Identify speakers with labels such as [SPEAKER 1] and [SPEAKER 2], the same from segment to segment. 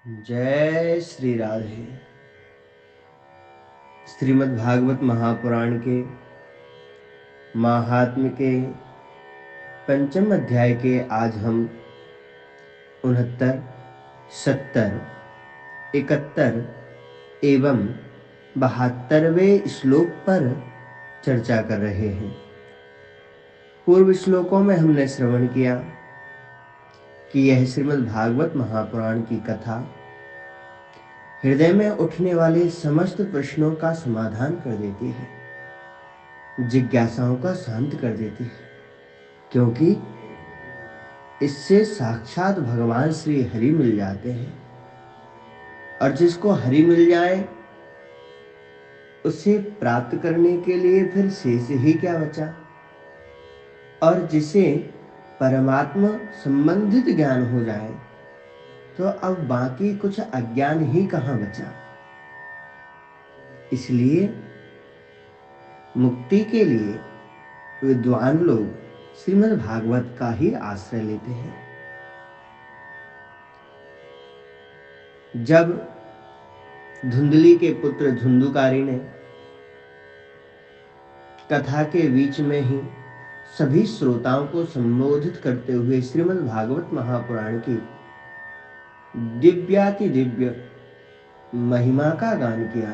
[SPEAKER 1] जय श्री राधे। श्रीमद् भागवत महापुराण के महात्म्य के पंचम अध्याय के आज हम 69, 70, 71 एवं 72वें श्लोक पर चर्चा कर रहे हैं। पूर्व श्लोकों में हमने श्रवण किया कि यह श्रीमद् भागवत महापुराण की कथा हृदय में उठने वाले समस्त प्रश्नों का समाधान कर देती है, जिज्ञासाओं का शांत कर देती है, क्योंकि इससे साक्षात भगवान श्री हरि मिल जाते हैं। और जिसको हरि मिल जाए उसे प्राप्त करने के लिए फिर शेष ही क्या बचा। और जिसे परमात्मा संबंधित ज्ञान हो जाए तो अब बाकी कुछ अज्ञान ही कहां बचा। इसलिए मुक्ति के लिए विद्वान लोग श्रीमद् भागवत का ही आश्रय लेते हैं। जब धुंधली के पुत्र धुंधुकारी ने कथा के बीच में ही सभी श्रोताओं को संबोधित करते हुए श्रीमद् भागवत महापुराण की दिव्याति दिव्य महिमा का गान किया,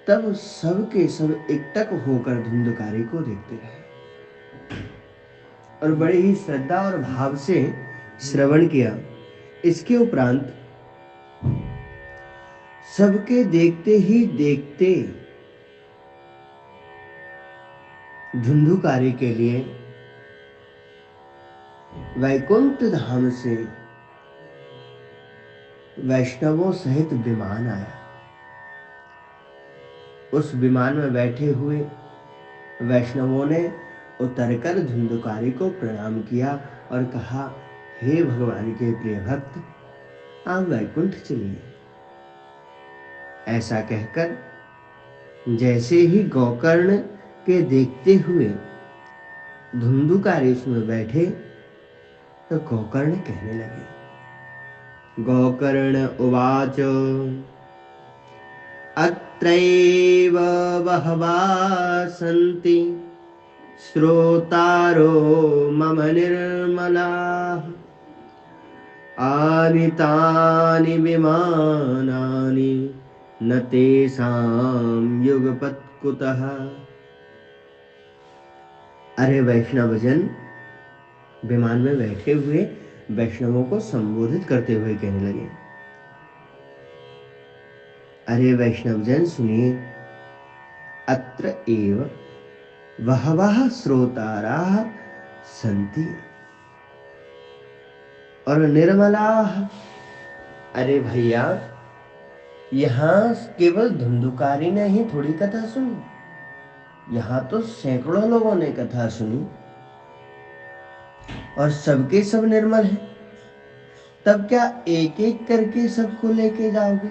[SPEAKER 1] तब सब के सब एकटक होकर धुंधुकारी को देखते रहे और बड़े ही श्रद्धा और भाव से श्रवण किया। इसके उपरांत सबके देखते ही देखते धुंधुकारी के लिए वैकुंठ धाम से वैष्णवों सहित विमान आया। उस विमान में बैठे हुए वैष्णवों ने उतरकर धुंधुकारी को प्रणाम किया और कहा, हे भगवान के प्रिय भक्त, आप वैकुंठ चलिए। ऐसा कहकर जैसे ही गोकर्ण के देखते हुए धुंधुकारी उसमें बैठे तो गोकर्ण कहने लगे। गोकर्ण उवाच अत्रैव बहवः सन्ति श्रोतारो मम निर्मलाः आनीतानि विमानानि न तेषां युगपत् कुतः। अरे वैष्णवजन विमान में बैठे हुए वैष्णवों को संबोधित करते हुए कहने लगे, अरे वैष्णवजन सुनिए, अत्र एव बहवः श्रोताराः सन्ति और निर्मलाः। अरे भैया, यहाँ केवल धुंधुकारी ने ही थोड़ी कथा सुनी, यहाँ तो सैकड़ों लोगों ने कथा सुनी और सबके सब निर्मल हैं। तब क्या एक एक करके सबको लेके जाओगे?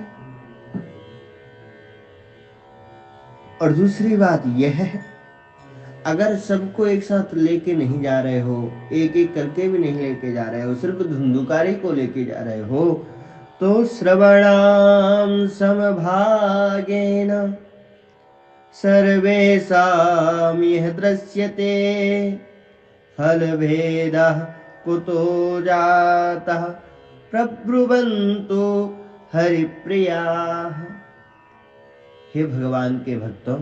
[SPEAKER 1] और दूसरी बात यह है, अगर सबको एक साथ लेके नहीं जा रहे हो, एक एक करके भी नहीं लेके जा रहे हो, सिर्फ धुंधुकारी को लेके जा रहे हो, तो श्रवणाम समभागेन सर्वेषां यह दृश्यते फलभेदः कुतो जातः प्रब्रुवन्तु हरिप्रियाः। हे भगवान के भक्तों,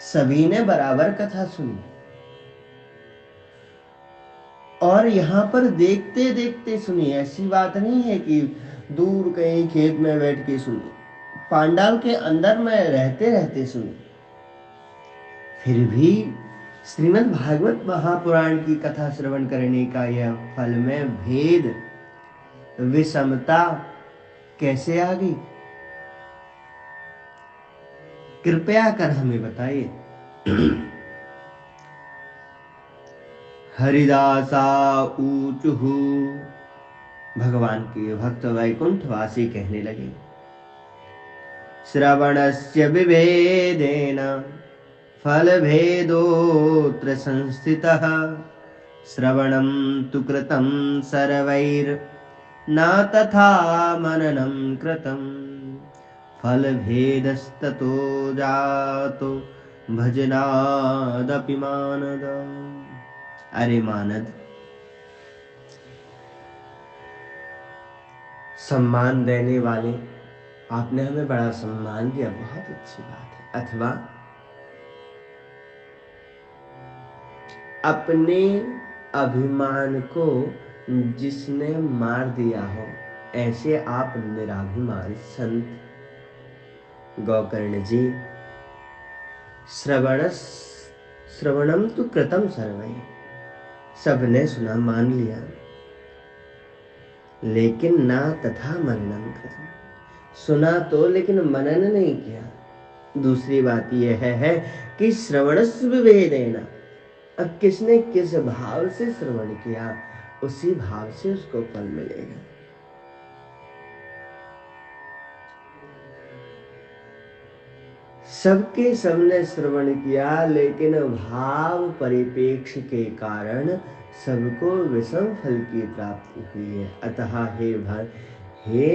[SPEAKER 1] सभी ने बराबर कथा सुनी और यहाँ पर देखते देखते सुनी। ऐसी बात नहीं है कि दूर कहीं खेत में बैठ के सुनी, पांडाल के अंदर में रहते रहते सुनी। फिर भी श्रीमद् भागवत महापुराण की कथा श्रवण करने का यह फल में भेद, विषमता कैसे आ गई? कृपया कर हमें बताइए। हरिदासा ऊचुहु, भगवान के भक्त वैकुंठवासी कहने लगे, श्रवणस्य विभेदेन फलभेदोऽत्र संस्थितः श्रवणं तु कृतं सर्वैर्न तथा मननं कृतं फलभेदस्ततो जातो भजनादपि मानद। अरे मानद, सम्मान देने वाले, आपने हमें बड़ा सम्मान दिया, बहुत अच्छी बात है। अथवा अपने अभिमान को जिसने मार दिया हो, ऐसे आप निराभिमान संत गौकर्ण जी। श्रवणम तो कृतम सर्वै, सबने सुना मान लिया, लेकिन ना तथा मननम कृतम, सुना तो लेकिन मनन नहीं किया। दूसरी बात यह है कि श्रवणस्व विभेदेन, अब किसने किस भाव से श्रवण किया उसी भाव से उसको फल मिलेगा। सबके सबने श्रवण किया, लेकिन भाव परिपेक्ष के कारण सबको विषम फल की प्राप्ति हुई है। अतः हे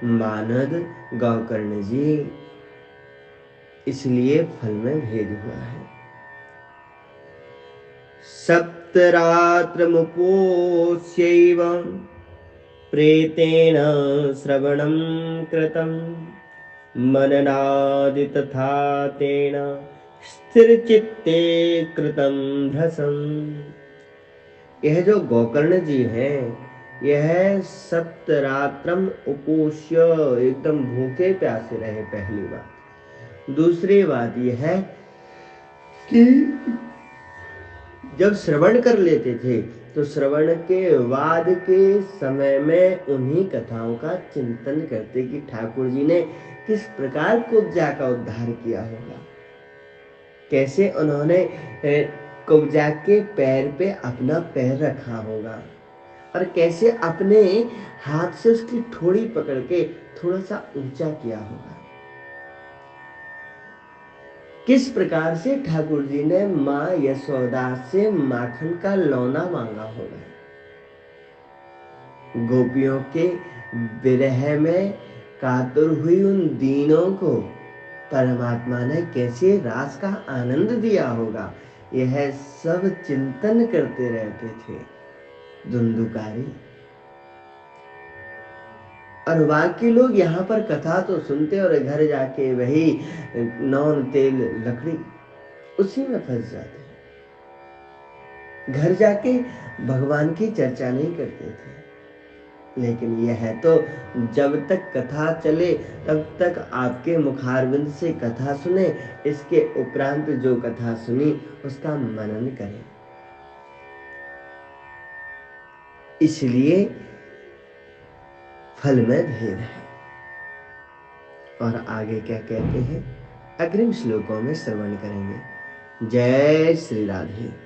[SPEAKER 1] मानद गौकर्ण जी, इसलिए फल में भेद हुआ है। सप्तरात्रमुपोस्यैव प्रेतेन श्रवणं कृतं मननादि तथा तेन स्थिरचित्ते कृतं भ्रसं। यह जो गोकर्ण जी हैं, यह सप्तरात्रम उपोष्य, एकदम भूखे प्यासे रहे, पहली बात। दूसरी बात यह है कि जब श्रवण कर लेते थे तो श्रवण के बाद के समय में उन्हीं कथाओं का चिंतन करते कि ठाकुर जी ने किस प्रकार कुब्जा का उद्धार किया होगा, कैसे उन्होंने कुब्जा के पैर पे अपना पैर रखा होगा, और कैसे अपने हाथ से उसकी ठोड़ी पकड़ के थोड़ा सा ऊंचा किया होगा, किस प्रकार से ठाकुर जी ने माँ यशोदा से माखन का लौना मांगा होगा, गोपियों के विरह में कातुर हुई उन दीनों को परमात्मा ने कैसे रास का आनंद दिया होगा, यह सब चिंतन करते रहते थे धुंधुकारी। और बाकी लोग यहाँ पर कथा तो सुनते और घर जाके वही नौन तेल लकड़ी उसी में फंस जाते, घर जाके भगवान की चर्चा नहीं करते थे। लेकिन यह है तो जब तक कथा चले तब तक आपके मुखारविंद से कथा सुने, इसके उपरांत जो कथा सुनी उसका मनन करें। इसलिए फल में भेद है। और आगे क्या कहते हैं अग्रिम श्लोकों में श्रवण करेंगे। जय श्री राधे।